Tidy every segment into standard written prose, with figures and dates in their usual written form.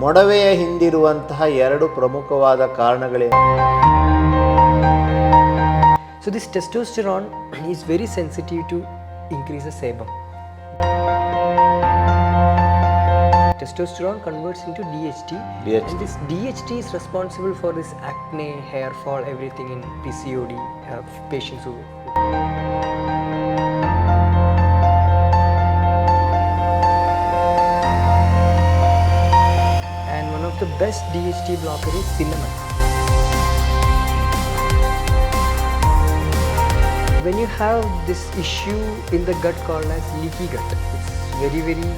ಮೊಡವೆಯ ಹಿಂದಿರುವಂತಹ ಎರಡು ಪ್ರಮುಖವಾದ ಕಾರಣಗಳೇನು? So this testosterone is very sensitive to increase the sebum. Testosterone converts into DHT, and this DHT is responsible for this acne, hair fall, everything in PCOD patients who. And one of the best DHT blocker is cinnamon. When you have this issue in the gut called as leaky gut, it's very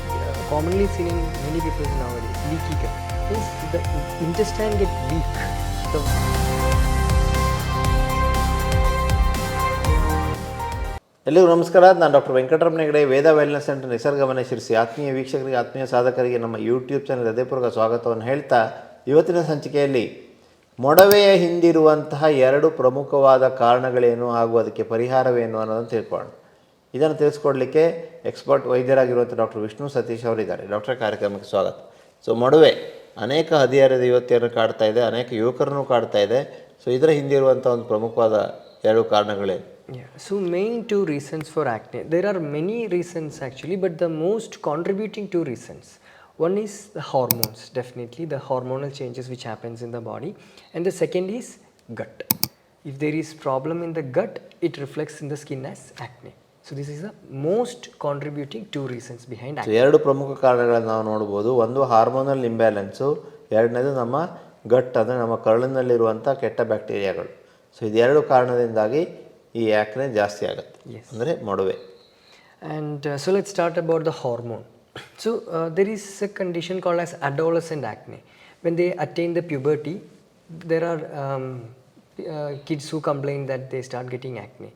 commonly seen in many people nowadays. Leaky gut is the intestine get weak. ಎಲ್ಲರಿಗೂ ನಮಸ್ಕಾರ. ನಾನು doctor Venkataramana Hegde, ವೇದ wellness centre, ನಿಸರ್ಗವನ Sirsi. ಆತ್ಮೀಯ ವೀಕ್ಷಕರಿಗೆ, ಆತ್ಮೀಯ ಸಾಧಕರಿಗೆ ನಮ್ಮ YouTube channel ಹೃದಯಪೂರ್ವಕ ಸ್ವಾಗತವನ್ನು ಹೇಳ್ತಾ, ಇವತ್ತಿನ ಸಂಚಿಕೆಯಲ್ಲಿ ಮೊಡವೆಯ ಹಿಂದಿರುವಂತಹ ಎರಡು ಪ್ರಮುಖವಾದ ಕಾರಣಗಳೇನು ಹಾಗೂ ಅದಕ್ಕೆ ಪರಿಹಾರವೇನು ಅನ್ನೋದನ್ನು ತಿಳ್ಕೊಳ್ಳೋಣ. ಇದನ್ನು ತಿಳಿಸ್ಕೊಡ್ಲಿಕ್ಕೆ ಎಕ್ಸ್ಪರ್ಟ್ ವೈದ್ಯರಾಗಿರುವಂಥ ಡಾಕ್ಟರ್ ವಿಷ್ಣು ಸತೀಶ್ ಅವರಿದ್ದಾರೆ. ಡಾಕ್ಟರ್, ಕಾರ್ಯಕ್ರಮಕ್ಕೆ ಸ್ವಾಗತ. ಸೊ ಮೊಡವೆ ಅನೇಕ ಹದಿಹರೆಯದ ಯುವತಿಯರನ್ನು ಕಾಡ್ತಾ ಇದೆ, ಅನೇಕ ಯುವಕರನ್ನು ಕಾಡ್ತಾ ಇದೆ. ಸೊ ಇದರ ಹಿಂದಿರುವಂಥ ಒಂದು ಪ್ರಮುಖವಾದ ಎರಡು ಕಾರಣಗಳೇನು? Yeah, so main two reasons for acne. There are many reasons actually, but the most contributing two reasons. One is the hormones, definitely the hormonal changes which happens in the body, and the second is gut. If there is problem in the gut, it reflects in the skin as acne. So this is the most contributing two reasons behind acne. ಎರಡು ಪ್ರಮುಖ ಕಾರಣಗಳನ್ನು ನಾವು ನೋಡ್ಬೋದು. ಒಂದು hormonal imbalance, ಎರಡನೇದು ನಮ್ಮ ಗಟ್ ಅಂದರೆ ನಮ್ಮ ಕರುಳಿನಲ್ಲಿರುವಂಥ ಕೆಟ್ಟ ಬ್ಯಾಕ್ಟೀರಿಯಾಗಳು. ಸೊ ಇದೆರಡು ಕಾರಣದಿಂದಾಗಿ ಈ ಆ್ಯಕ್ನೆ ಜಾಸ್ತಿ ಆಗುತ್ತೆ, ಅಂದರೆ ಮೊಡವೆ. And so let's start about the hormone. So there is a condition called as adolescent acne. When they attain the puberty, there are kids who complain that they start getting acne.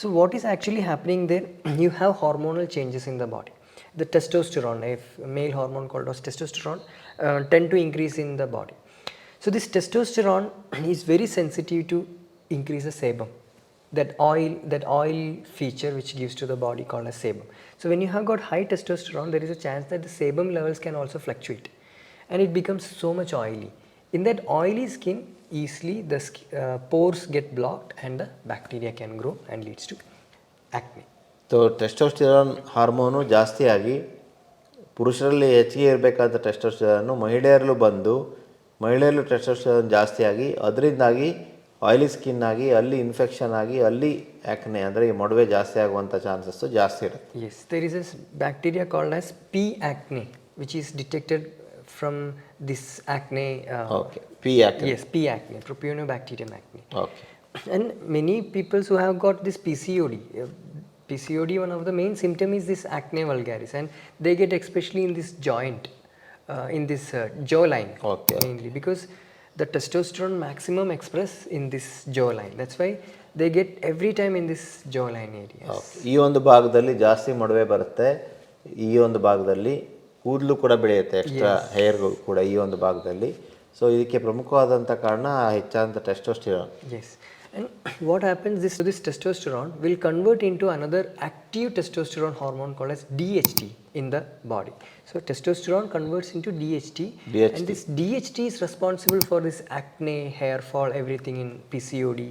So what is actually happening there? You have hormonal changes in the body. The testosterone, a male hormone called as testosterone, tend to increase in the body. So this testosterone is very sensitive to increase the sebum. That oil feature which gives to the body called as sebum. So when you have got high testosterone, there is a chance that the sebum levels can also fluctuate, and it becomes so much oily. In that oily skin, easily the pores get blocked and the bacteria can grow and leads to acne. So testosterone hormone ಜಾಸ್ತಿ ಆಗಿ ಪುರುಷರಲ್ಲಿ ಹೆಚ್ಚಿಗೆ ಇರಬೇಕಾದ ಟೆಸ್ಟೋಸ್ಟಿರಾನು ಮಹಿಳೆಯರಲ್ಲೂ ಬಂದು ಮಹಿಳೆಯರಲ್ಲೂ testosterone ಜಾಸ್ತಿ ಆಗಿ ಅದರಿಂದಾಗಿ oily skin ಆಗಿ ಅಲ್ಲಿ ಇನ್ಫೆಕ್ಷನ್ ಆಗಿ ಅಲ್ಲಿ ಆ್ಯಕ್ನೆ ಅಂದರೆ ಈ ಮೊಡವೆ ಜಾಸ್ತಿ ಆಗುವಂಥ ಚಾನ್ಸಸ್ಸು ಜಾಸ್ತಿ ಇರುತ್ತೆ. Yes, there is a bacteria called as P. acne which is detected from this acne. Okay, P. acne. Yes, P. acne, Propionibacterium acne. Okay. And many people who have got this PCOD, one of the main symptom is this acne vulgaris, and they get especially in this joint, in this jawline, mainly because the testosterone maximum express in this jawline. That's why they get every time in this jawline area. ಈ ಒಂದು ಭಾಗದಲ್ಲಿ ಜಾಸ್ತಿ ಮೊಡವೆ ಬರುತ್ತೆ. ಈ ಒಂದು ಭಾಗದಲ್ಲಿ ಕೂದಲು ಕೂಡ ಬೆಳೆಯುತ್ತೆ, ಎಕ್ಸ್ಟ್ರಾ ಹೇರ್ಗಳು ಕೂಡ ಈ ಒಂದು ಭಾಗದಲ್ಲಿ. ಸೊ ಇದಕ್ಕೆ ಪ್ರಮುಖವಾದಂಥ ಕಾರಣ ಹೆಚ್ಚಾದಂಥ testosterone. Yes. And what happens is this testosterone will convert into another active testosterone hormone called as DHT in the body. So testosterone converts into DHT, and this DHT is responsible for this acne, hair fall, everything in PCOD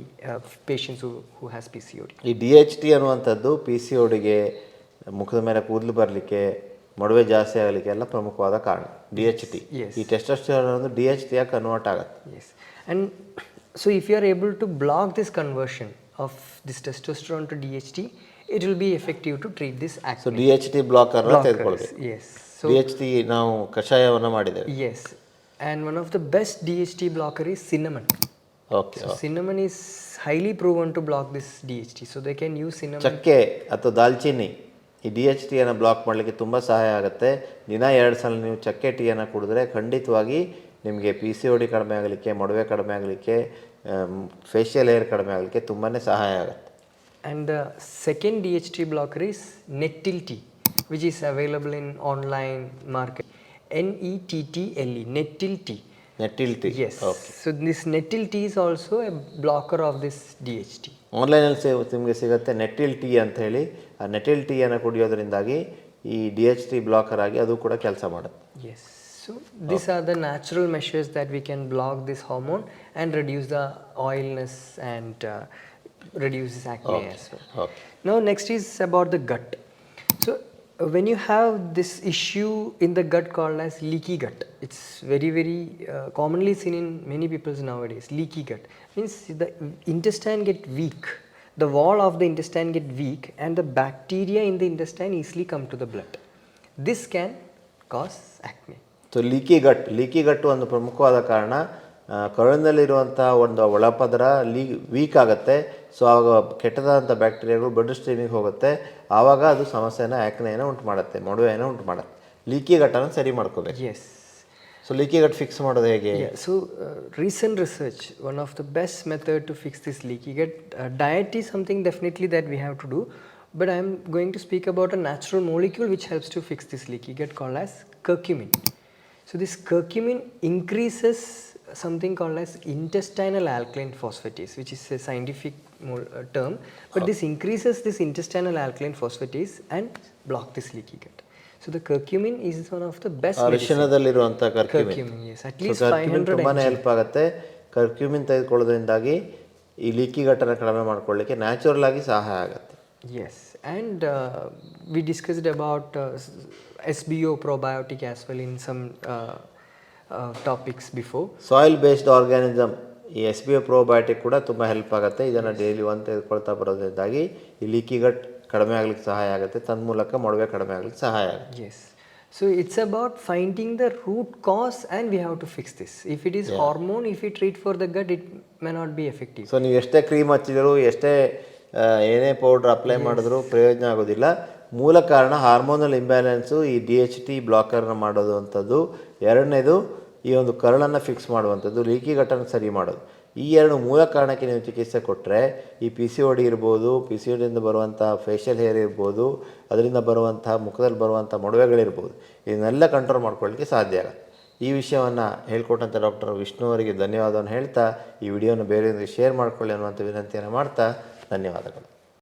patients who has PCOD. ಈ DHT ಅನ್ನುವಂಥದ್ದು PCODಗೆ, ಮುಖದ ಮೇಲೆ ಕೂದಲು ಬರಲಿಕ್ಕೆ, ಮೊಡವೆ ಜಾಸ್ತಿ ಆಗಲಿಕ್ಕೆ ಎಲ್ಲ ಪ್ರಮುಖವಾದ ಕಾರಣ DHT. ಈ ಟೆಸ್ಟೋಸ್ಟಿರಾನ್ ಅನ್ನೋದು DHT ಆಗಿ ಕನ್ವರ್ಟ್ ಆಗುತ್ತೆ. Yes. And so if you are able to block this conversion of this testosterone to DHT, it will be effective to treat this acne. So DHT blocker ತೆಗೆದುಕೊಳ್ಳಬೇಕು. Yes. So DHT ನಾವು ಕಷಾಯವನ್ನು ಮಾಡಿದ್ದೇವೆ. Yes. And one of the best DHT blocker is cinnamon. Okay. So cinnamon is highly proven to block this DHT. So they can use cinnamon. ಚಕ್ಕೆ ಅಥವಾ ದಾಲ್ಚಿನ್ನಿ ಈ DHT ಅನ್ನು block ಮಾಡಲಿಕ್ಕೆ ತುಂಬ ಸಹಾಯ ಆಗುತ್ತೆ. ದಿನ 2 ಸಲ ನೀವು ಚಕ್ಕೆ ಟೀಯನ್ನು ಕುಡಿದ್ರೆ ಖಂಡಿತವಾಗಿ ನಿಮಗೆ PCOD ಕಡಿಮೆ ಆಗಲಿಕ್ಕೆ, ಮೊಡವೆ ಕಡಿಮೆ ಆಗಲಿಕ್ಕೆ, ಫೇಶಿಯಲ್ ಹೇರ್ ಕಡಿಮೆ ಆಗಲಿಕ್ಕೆ ತುಂಬಾ ಸಹಾಯ ಆಗುತ್ತೆ. And the second DHT blocker is Nettle tea, which is available in online market. NETTLE, Nettle tea. Nettle tea. Yes. Okay. So this Nettle tea is also a blocker of this DHT. ಆನ್ಲೈನಲ್ಲಿ ನಿಮಗೆ ಸಿಗುತ್ತೆ ನೆಟ್ಟಿಲ್ tea ಅಂತ ಹೇಳಿ. ಆ ನೆಟ್ಟಿಲ್ ಟೀಯನ್ನು ಕುಡಿಯೋದ್ರಿಂದಾಗಿ ಈ DHT blocker ಆಗಿ ಅದು ಕೂಡ ಕೆಲಸ ಮಾಡುತ್ತೆ. Yes. So these are the natural measures that we can block this hormone and reduce the oiliness and reduces acne as well. Okay. Now next is about the gut. So when you have this issue in the gut called as leaky gut, it's very commonly seen in many people's nowadays. Leaky gut means the intestine get weak, the wall of the intestine get weak, and the bacteria in the intestine easily come to the blood. This can cause acne. So leaky gut ಒಂದು ಪ್ರಮುಖವಾದ ಕಾರಣ, ಕರುಳಿನಲ್ಲಿರುವಂಥ ಒಂದು ಒಳಪದರ weak ಆಗುತ್ತೆ. So ಆವಾಗ ಕೆಟ್ಟದಾದಂಥ ಬ್ಯಾಕ್ಟೀರಿಯಾಗಳು blood ಸ್ಟ್ರೀಮಿಗೆ ಹೋಗುತ್ತೆ. ಆವಾಗ ಅದು ಸಮಸ್ಯೆನ ಆ್ಯಕ್ನೆಯನ್ನು ಉಂಟು ಮಾಡುತ್ತೆ, ಮೊಡವೆಯನ್ನು ಉಂಟು ಮಾಡುತ್ತೆ. ಲೀಕಿ ಗಟ್ಟನ್ನು ಸರಿ ಮಾಡ್ಕೋಬೇಕು. Yes. ಸೊ ಲೀಕಿ ಗಟ್ ಫಿಕ್ಸ್ ಮಾಡೋದು ಹೇಗೆ? So recent research, one of the best method to fix this leaky gut, diet is something definitely that we have to do, but I am going to speak about a natural molecule which helps to fix this leaky gut called as curcumin. So this curcumin increases something called as intestinal alkaline phosphatase, which is a scientific term, but this increases this intestinal alkaline phosphatase and block this leaky gut. So the curcumin is one of the best ಅರಿಶಿಣದಲ್ಲಿರುವಂಥ curcumin, yes, at least 500 ತುಂಬಾ mg. Help ಆಗುತ್ತೆ. Curcumin ತೆಗೆದುಕೊಳ್ಳೋದ್ರಿಂದಾಗಿ ಈ leaky ಗಟ್ಟನ್ನು ಕಡಿಮೆ ಮಾಡ್ಕೊಳ್ಳಿಕ್ಕೆ natural ಆಗಿ ಸಹಾಯ ಆಗುತ್ತೆ. Yes, and we discussed about SBO probiotic as well in some topics before. Soil based organism, ಈ SBO probiotic ಕೂಡ ತುಂಬ ಹೆಲ್ಪ್ ಆಗುತ್ತೆ. ಇದನ್ನು ಡೈಲಿ ಒಂದು ತೆಗೆದುಕೊಳ್ತಾ ಬರೋದ್ರಿಂದಾಗಿ ಈ ಲೀಕಿ ಗಟ್ ಕಡಿಮೆ ಆಗ್ಲಿಕ್ಕೆ ಸಹಾಯ ಆಗುತ್ತೆ, ತನ್ಮೂಲಕ ಮೊಡವೆ ಕಡಿಮೆ ಆಗ್ಲಿಕ್ಕೆ ಸಹಾಯ ಆಗುತ್ತೆ. Yes, so it's about finding the root cause and we have to fix this. If it is hormone, if we treat for the gut, it may not be effective. So ನೀವು ಎಷ್ಟೇ ಕ್ರೀಮ್ ಹಚ್ಚಿದ್ರು, ಎಷ್ಟೇ ಏನೇ powder apply ಮಾಡಿದ್ರು ಪ್ರಯೋಜನ ಆಗೋದಿಲ್ಲ. ಮೂಲ ಕಾರಣ hormonal imbalance, ಈ DHT ಬ್ಲಾಕರ್ನ ಮಾಡೋದು ಅಂಥದ್ದು. ಎರಡನೇದು ಈ ಒಂದು ಕರಳನ್ನು ಫಿಕ್ಸ್ ಮಾಡುವಂಥದ್ದು, ಲೀಕಿ ಗಟ್ಟನ್ನು ಸರಿ ಮಾಡೋದು. ಈ ಎರಡು ಮೂಲ ಕಾರಣಕ್ಕೆ ನೀವು ಚಿಕಿತ್ಸೆ ಕೊಟ್ಟರೆ ಈ PCOD ಇರ್ಬೋದು, PCODಯಿಂದ ಬರುವಂಥ ಫೇಶಿಯಲ್ ಹೇರ್ ಇರ್ಬೋದು, ಅದರಿಂದ ಬರುವಂಥ ಮುಖದಲ್ಲಿ ಬರುವಂಥ ಮೊಡವೆಗಳಿರ್ಬೋದು, ಇದನ್ನೆಲ್ಲ ಕಂಟ್ರೋಲ್ ಮಾಡ್ಕೊಳ್ಳಿಕ್ಕೆ ಸಾಧ್ಯ ಆಗುತ್ತೆ. ಈ ವಿಷಯವನ್ನು ಹೇಳ್ಕೊಟ್ಟಂಥ ಡಾಕ್ಟರ್ ವಿಷ್ಣು ಅವರಿಗೆ ಧನ್ಯವಾದವನ್ನು ಹೇಳ್ತಾ, ಈ ವಿಡಿಯೋನ ಬೇರೆಯವರಿಗೆ ಶೇರ್ ಮಾಡ್ಕೊಳ್ಳಿ ಅನ್ನುವಂಥ ವಿನಂತಿಯನ್ನು ಮಾಡ್ತಾ ಧನ್ಯವಾದಗಳು.